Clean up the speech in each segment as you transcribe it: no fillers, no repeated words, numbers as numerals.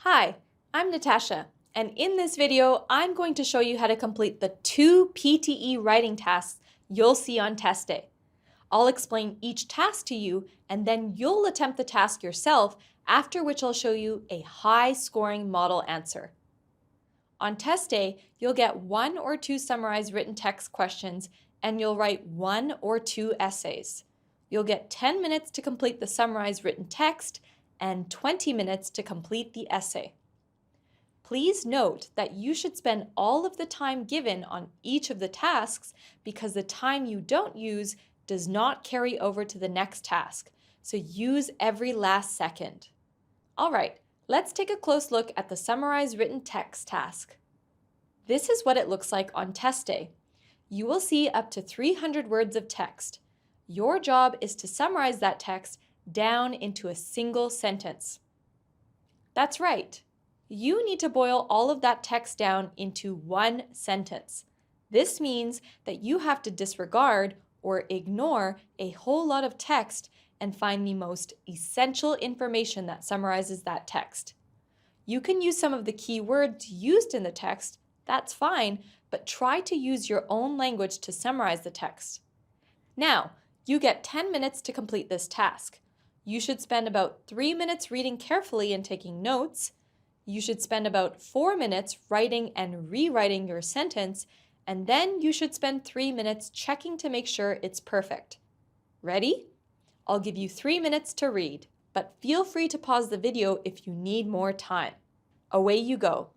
Hi, I'm Natasha, and in this video, I'm going to show you how to complete the 2 PTE writing tasks you'll see on test day. I'll explain each task to you, and then you'll attempt the task yourself, after which I'll show you a high-scoring model answer. On test day, you'll get 1 or 2 summarized written text questions, and you'll write 1 or 2 essays. You'll get 10 minutes to complete the summarized written text, and 20 minutes to complete the essay. Please note that you should spend all of the time given on each of the tasks because the time you don't use does not carry over to the next task, so use every last second. All right, let's take a close look at the summarized written text task. This is what it looks like on test day. You will see up to 300 words of text. Your job is to summarize that text down into a single sentence. That's right. You need to boil all of that text down into one sentence. This means that you have to disregard or ignore a whole lot of text and find the most essential information that summarizes that text. You can use some of the key words used in the text, that's fine, but try to use your own language to summarize the text. Now, you get 10 minutes to complete this task. You should spend about 3 minutes reading carefully and taking notes. You should spend about 4 minutes writing and rewriting your sentence, and then you should spend 3 minutes checking to make sure it's perfect. Ready? I'll give you 3 minutes to read, but feel free to pause the video if you need more time. Away you go.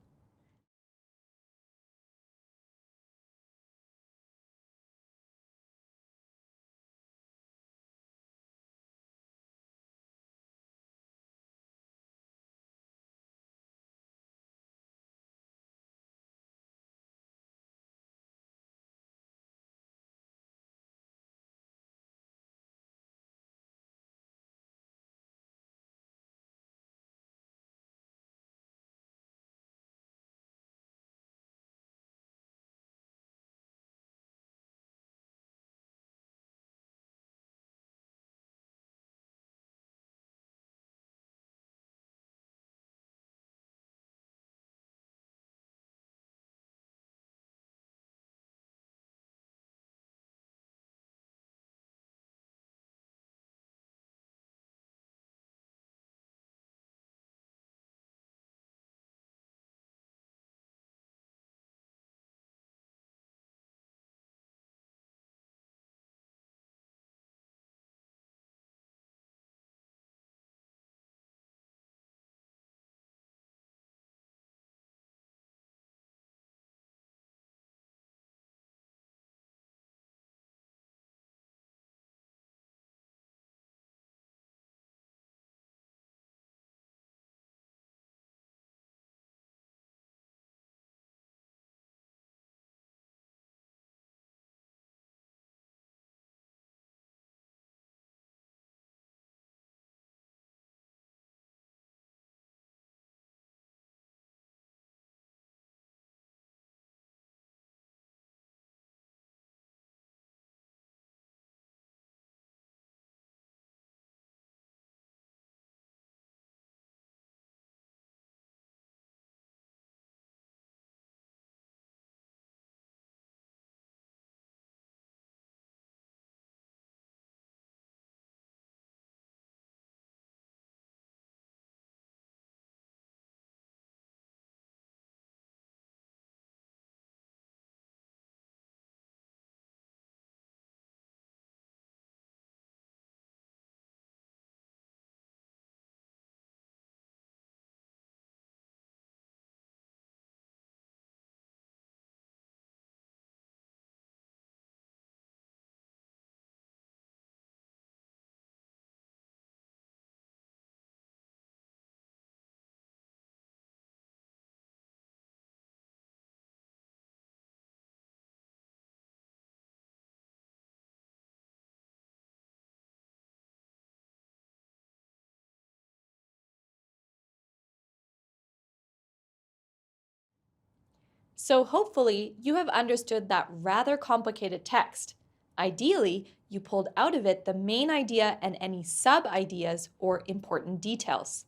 So hopefully you have understood that rather complicated text. Ideally, you pulled out of it the main idea and any sub-ideas or important details.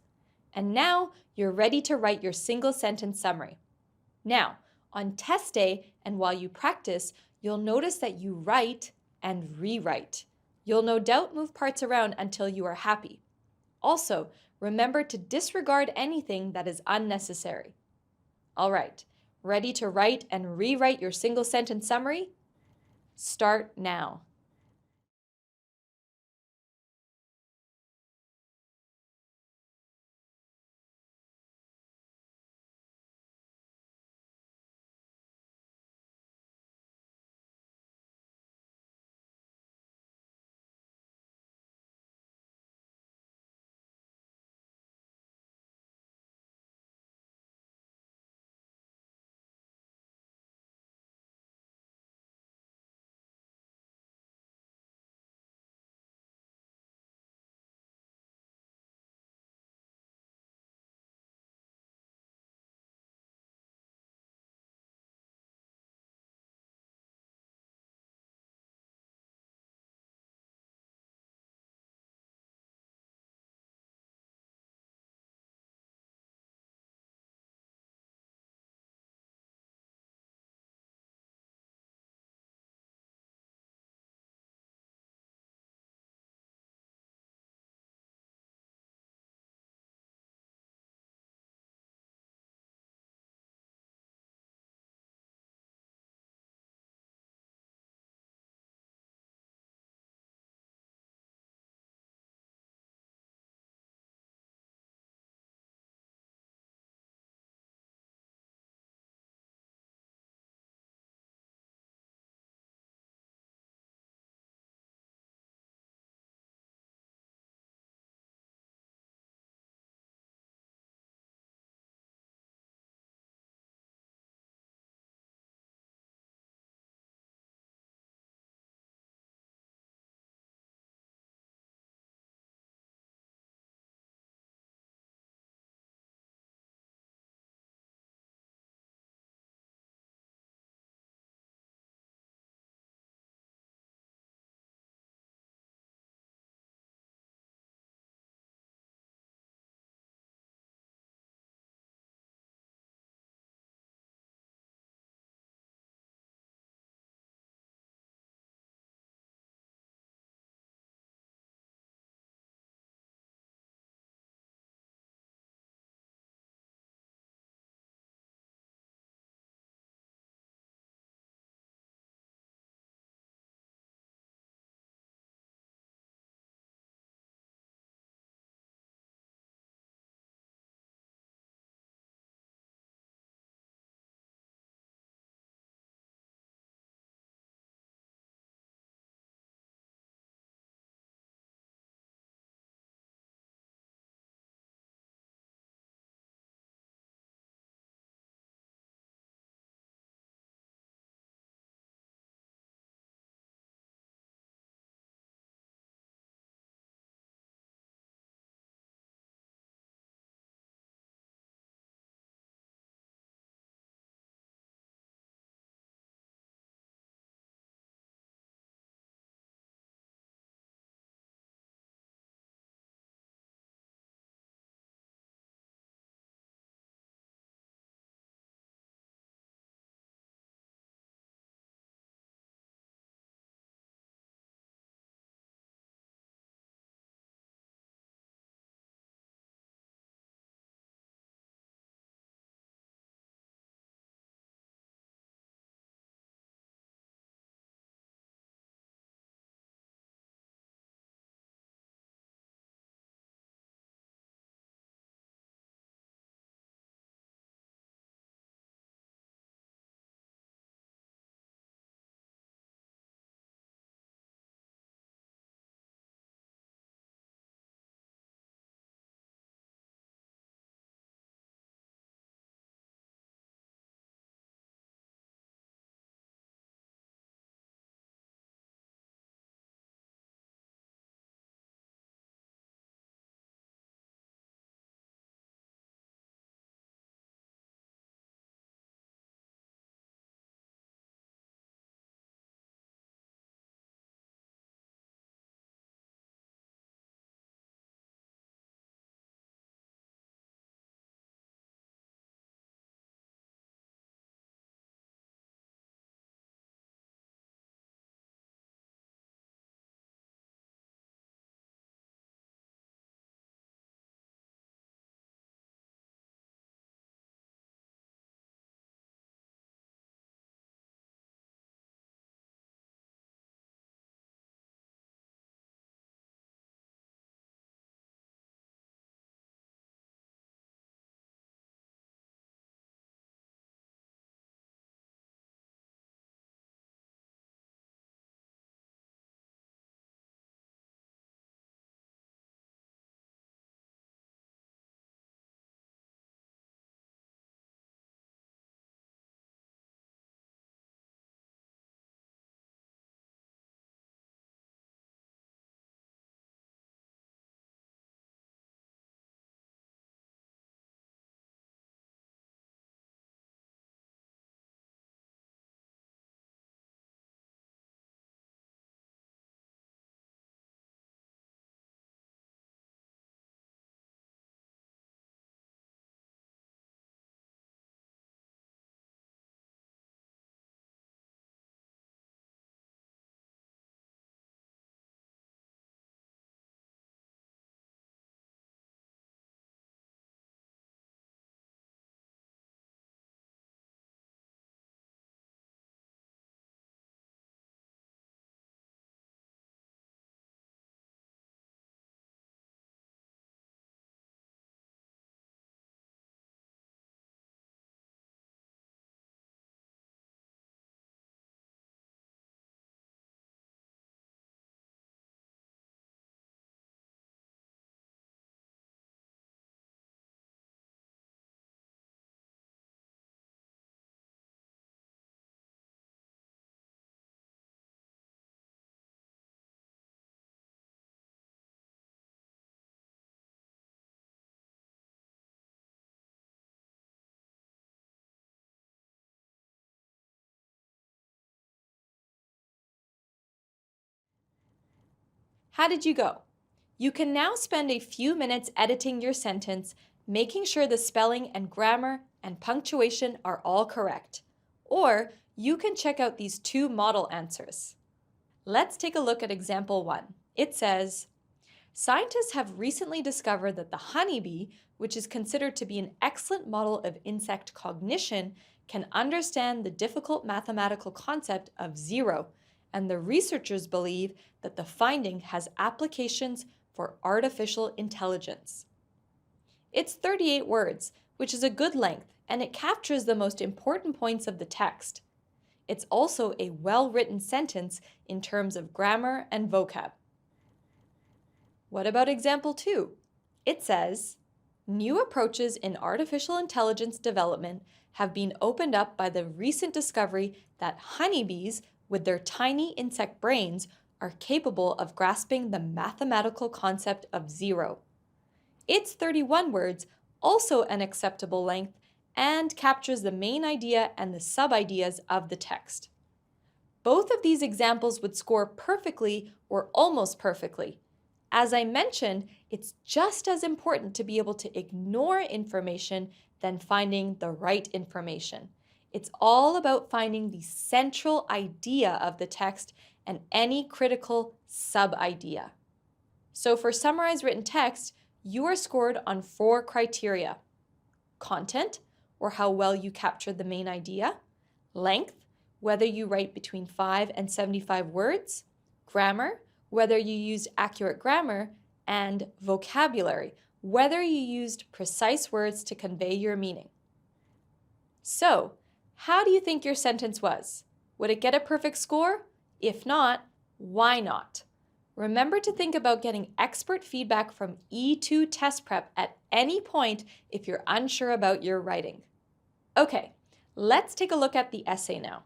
And now You're ready to write your single sentence summary. Now, on test day and while you practice, you'll notice that you write and rewrite. You'll no doubt move parts around until you are happy. Also, remember to disregard anything that is unnecessary. All right, ready to write and rewrite your single sentence summary? Start now. How did you go? You can now spend a few minutes editing your sentence, making sure the spelling and grammar and punctuation are all correct. Or you can check out these two model answers. Let's take a look at example 1. It says, scientists have recently discovered that the honeybee, which is considered to be an excellent model of insect cognition, can understand the difficult mathematical concept of zero, and the researchers believe that the finding has applications for artificial intelligence. It's 38 words, which is a good length, and it captures the most important points of the text. It's also a well-written sentence in terms of grammar and vocab. What about example 2? It says, new approaches in artificial intelligence development have been opened up by the recent discovery that honeybees, with their tiny insect brains, are capable of grasping the mathematical concept of zero. It's 31 words, also an acceptable length, and captures the main idea and the sub-ideas of the text. Both of these examples would score perfectly or almost perfectly. As I mentioned, it's just as important to be able to ignore information than finding the right information. It's all about finding the central idea of the text and any critical sub-idea. So for summarized written text, you are scored on 4 criteria: content, or how well you captured the main idea; length, whether you write between 5 and 75 words; grammar, whether you used accurate grammar; and vocabulary, whether you used precise words to convey your meaning. So, how do you think your sentence was? Would it get a perfect score? If not, why not? Remember to think about getting expert feedback from E2 Test Prep at any point if you're unsure about your writing. Okay, let's take a look at the essay now.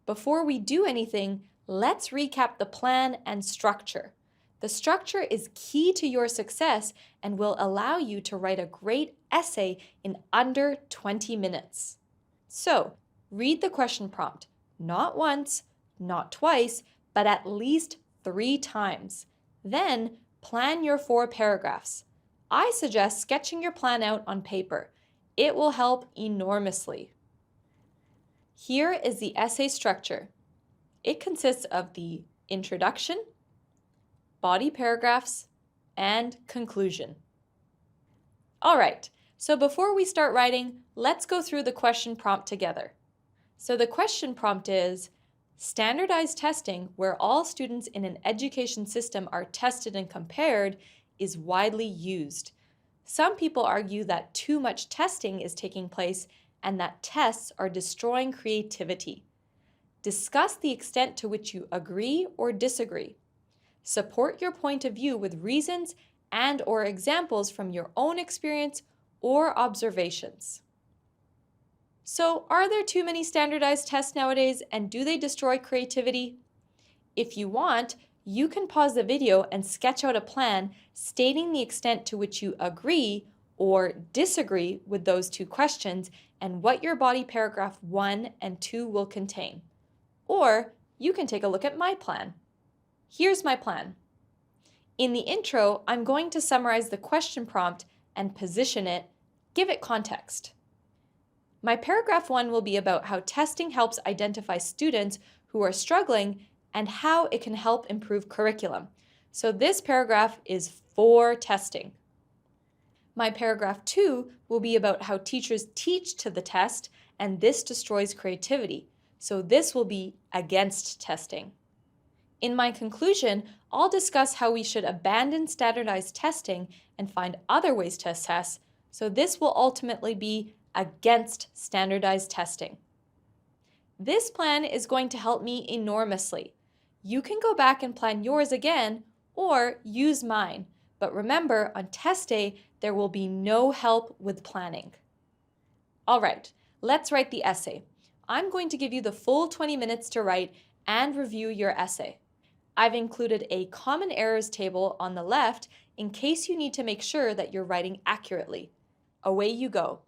Before we do anything, let's recap the plan and structure. The structure is key to your success and will allow you to write a great essay in under 20 minutes. So, read the question prompt, not once, not twice, but at least 3 times. Then, plan your 4 paragraphs. I suggest sketching your plan out on paper. It will help enormously. Here is the essay structure. It consists of the introduction, body paragraphs, and conclusion. All right, so before we start writing, let's go through the question prompt together. So the question prompt is, standardized testing, where all students in an education system are tested and compared, is widely used. Some people argue that too much testing is taking place and that tests are destroying creativity. Discuss the extent to which you agree or disagree. Support your point of view with reasons and/or examples from your own experience or observations. So, are there too many standardized tests nowadays, and do they destroy creativity? If you want, you can pause the video and sketch out a plan stating the extent to which you agree or disagree with those 2 questions and what your body paragraph 1 and 2 will contain. Or you can take a look at my plan. Here's my plan. In the intro, I'm going to summarize the question prompt and position it, give it context. My paragraph 1 will be about how testing helps identify students who are struggling and how it can help improve curriculum. So this paragraph is for testing. My paragraph 2 will be about how teachers teach to the test and this destroys creativity. So this will be against testing. In my conclusion, I'll discuss how we should abandon standardized testing and find other ways to assess, so this will ultimately be against standardized testing. This plan is going to help me enormously. You can go back and plan yours again or use mine, but remember, on test day, there will be no help with planning. All right, let's write the essay. I'm going to give you the full 20 minutes to write and review your essay. I've included a common errors table on the left in case you need to make sure that you're writing accurately. Away you go.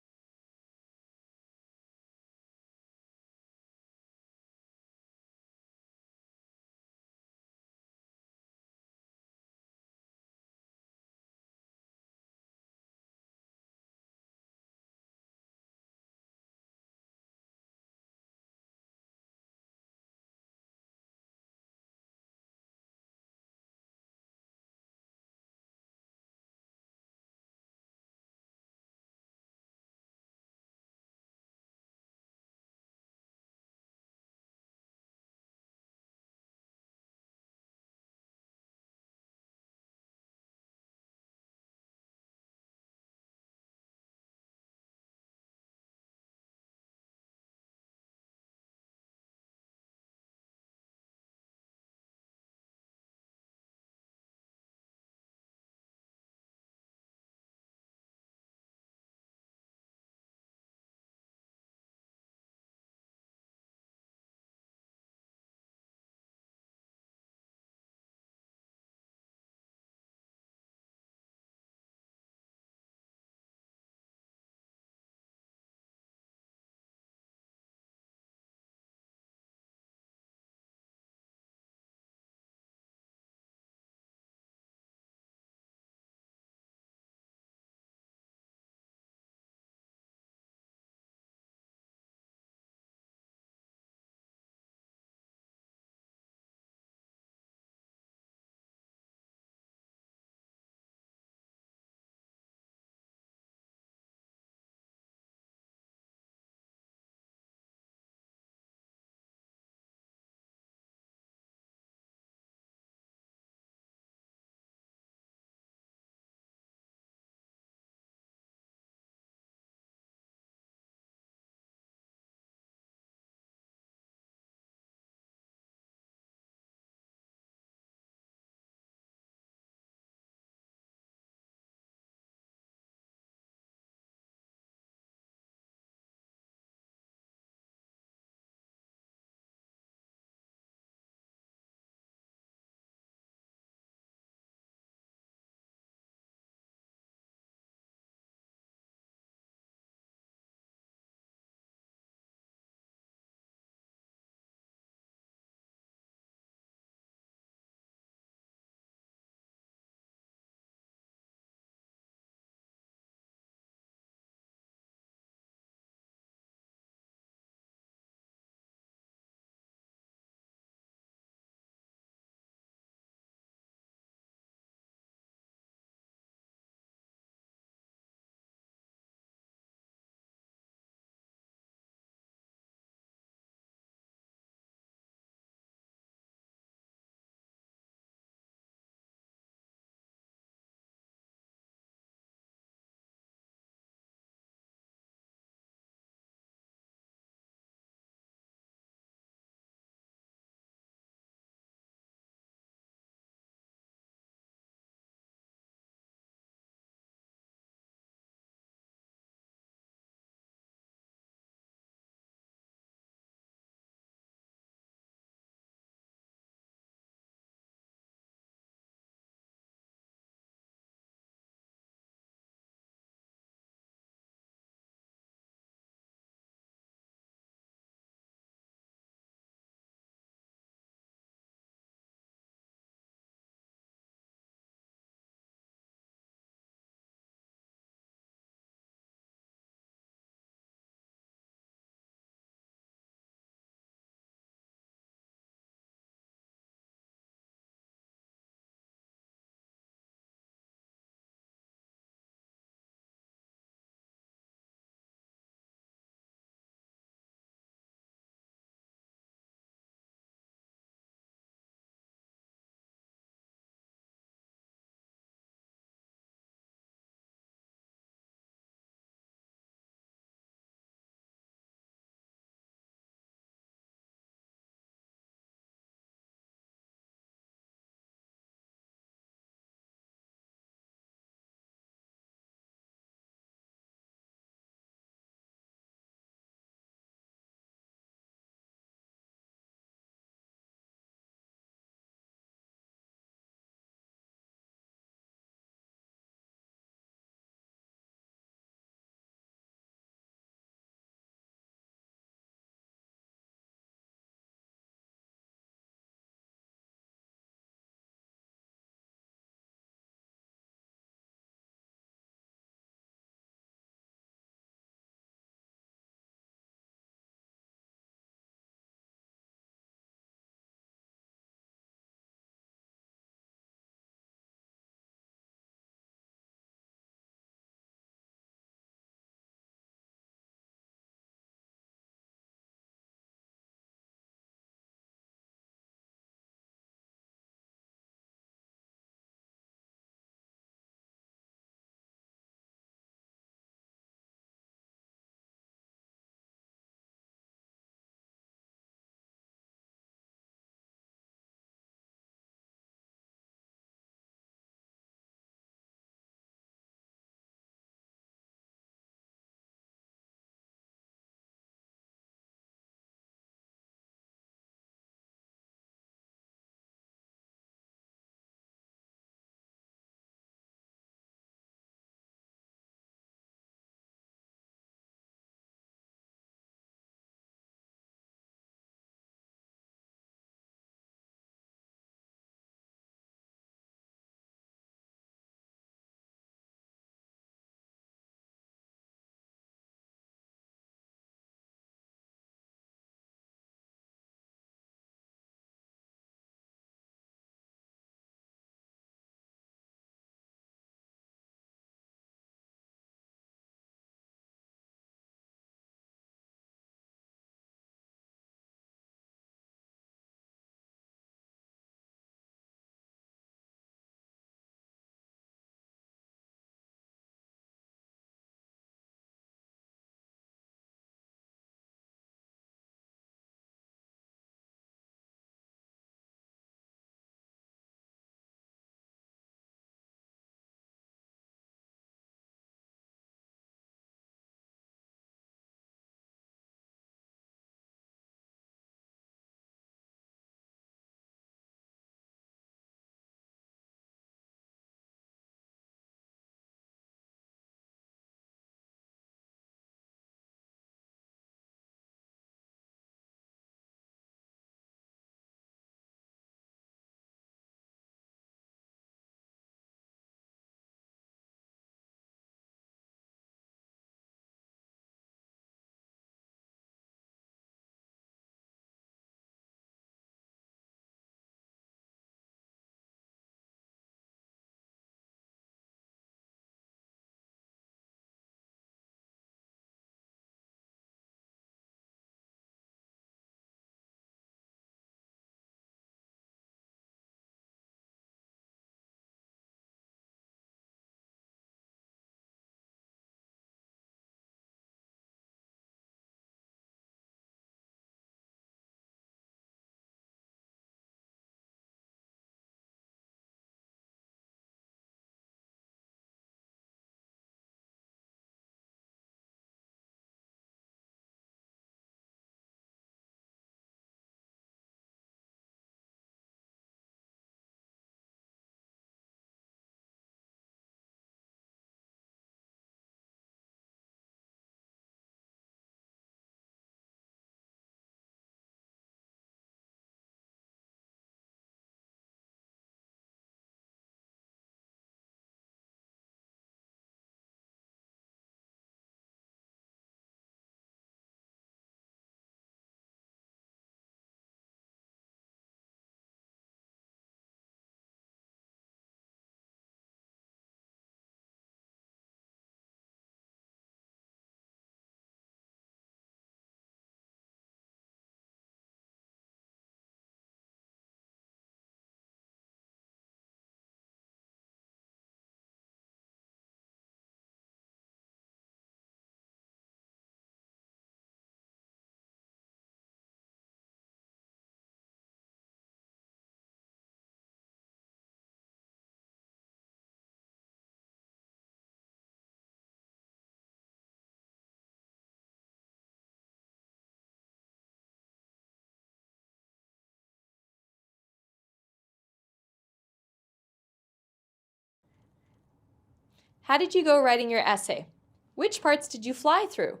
How did you go writing your essay? Which parts did you fly through?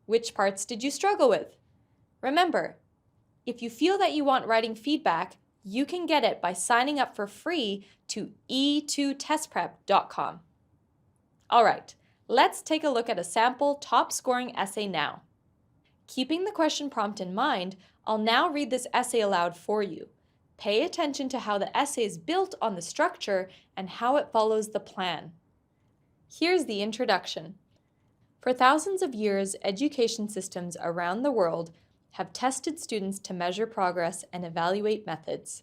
Which parts did you struggle with? Remember, if you feel that you want writing feedback, you can get it by signing up for free to e2testprep.com. All right, let's take a look at a sample top-scoring essay now. Keeping the question prompt in mind, I'll now read this essay aloud for you. Pay attention to how the essay is built on the structure and how it follows the plan. Here's the introduction. For thousands of years, education systems around the world have tested students to measure progress and evaluate methods.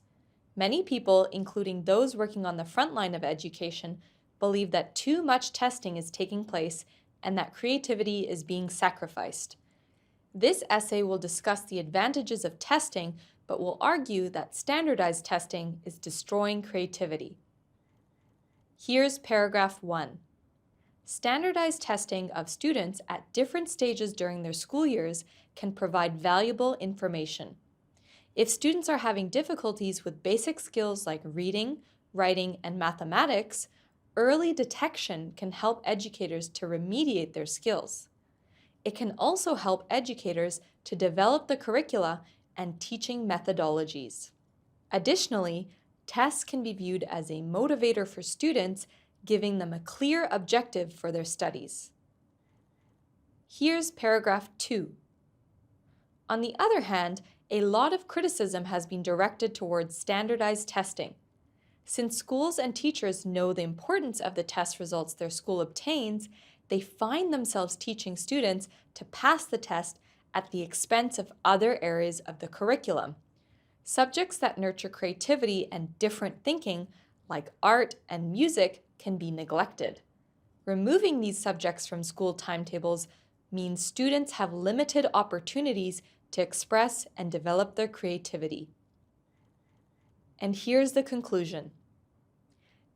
Many people, including those working on the front line of education, believe that too much testing is taking place and that creativity is being sacrificed. This essay will discuss the advantages of testing, but will argue that standardized testing is destroying creativity. Here's paragraph 1. Standardized testing of students at different stages during their school years can provide valuable information. If students are having difficulties with basic skills like reading, writing, and mathematics, early detection can help educators to remediate their skills. It can also help educators to develop the curricula and teaching methodologies. Additionally, tests can be viewed as a motivator for students, giving them a clear objective for their studies. Here's paragraph 2. On the other hand, a lot of criticism has been directed towards standardized testing. Since schools and teachers know the importance of the test results their school obtains, they find themselves teaching students to pass the test at the expense of other areas of the curriculum. Subjects that nurture creativity and different thinking, like art and music, can be neglected. Removing these subjects from school timetables means students have limited opportunities to express and develop their creativity. And here's the conclusion.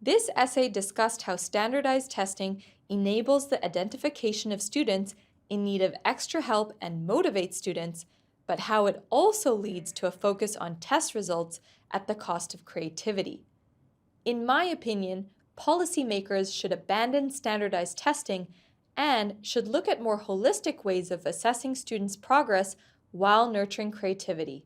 This essay discussed how standardized testing enables the identification of students in need of extra help and motivates students, but how it also leads to a focus on test results at the cost of creativity. In my opinion, policymakers should abandon standardized testing and should look at more holistic ways of assessing students' progress while nurturing creativity.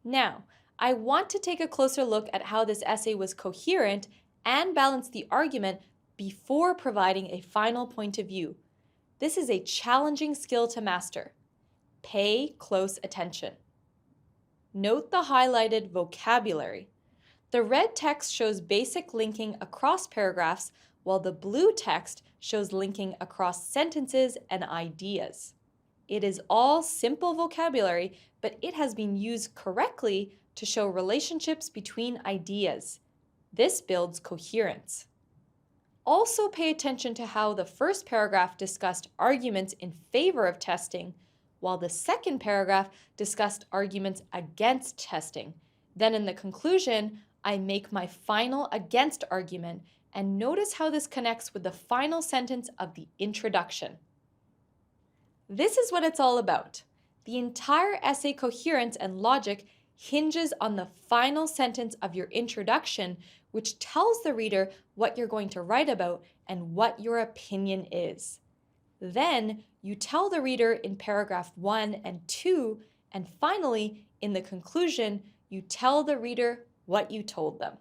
Now, I want to take a closer look at how this essay was coherent and balanced the argument before providing a final point of view. This is a challenging skill to master. Pay close attention. Note the highlighted vocabulary. The red text shows basic linking across paragraphs, while the blue text shows linking across sentences and ideas. It is all simple vocabulary, but it has been used correctly to show relationships between ideas. This builds coherence. Also pay attention to how the first paragraph discussed arguments in favor of testing, while the second paragraph discussed arguments against testing. Then in the conclusion, I make my final against argument, and notice how this connects with the final sentence of the introduction. This is what it's all about. The entire essay coherence and logic hinges on the final sentence of your introduction, which tells the reader what you're going to write about and what your opinion is. Then you tell the reader in paragraph 1 and 2, and finally, in the conclusion, you tell the reader what you told them.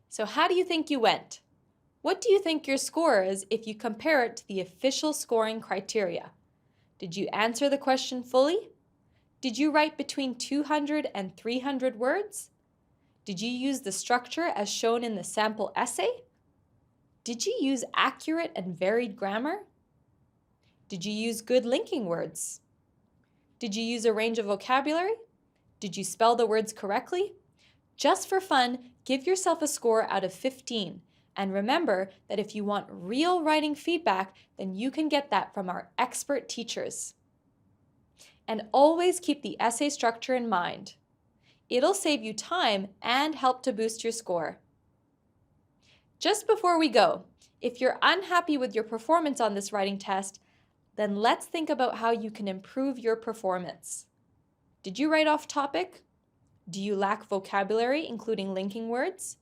So how do you think you went? What do you think your score is if you compare it to the official scoring criteria? Did you answer the question fully? Did you write between 200 and 300 words? Did you use the structure as shown in the sample essay? Did you use accurate and varied grammar? Did you use good linking words? Did you use a range of vocabulary? Did you spell the words correctly? Just for fun, give yourself a score out of 15. And remember that if you want real writing feedback, then you can get that from our expert teachers. And always keep the essay structure in mind. It'll save you time and help to boost your score. Just before we go, if you're unhappy with your performance on this writing test, then let's think about how you can improve your performance. Did you write off topic? Do you lack vocabulary, including linking words?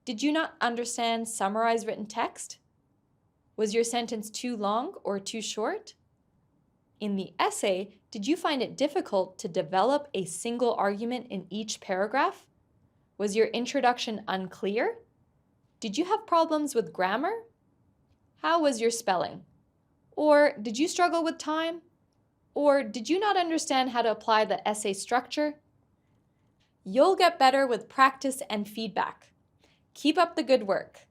Did you not understand summarized written text? Was your sentence too long or too short? In the essay, did you find it difficult to develop a single argument in each paragraph? Was your introduction unclear? Did you have problems with grammar? How was your spelling? Or did you struggle with time? Or did you not understand how to apply the essay structure? You'll get better with practice and feedback. Keep up the good work.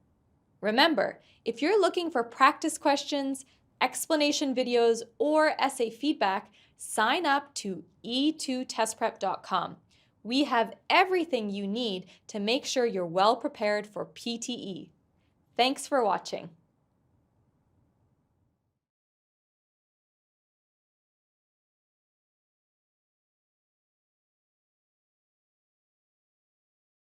Remember, if you're looking for practice questions, explanation videos, or essay feedback, sign up to e2testprep.com. We have everything you need to make sure you're well prepared for PTE. Thanks for watching.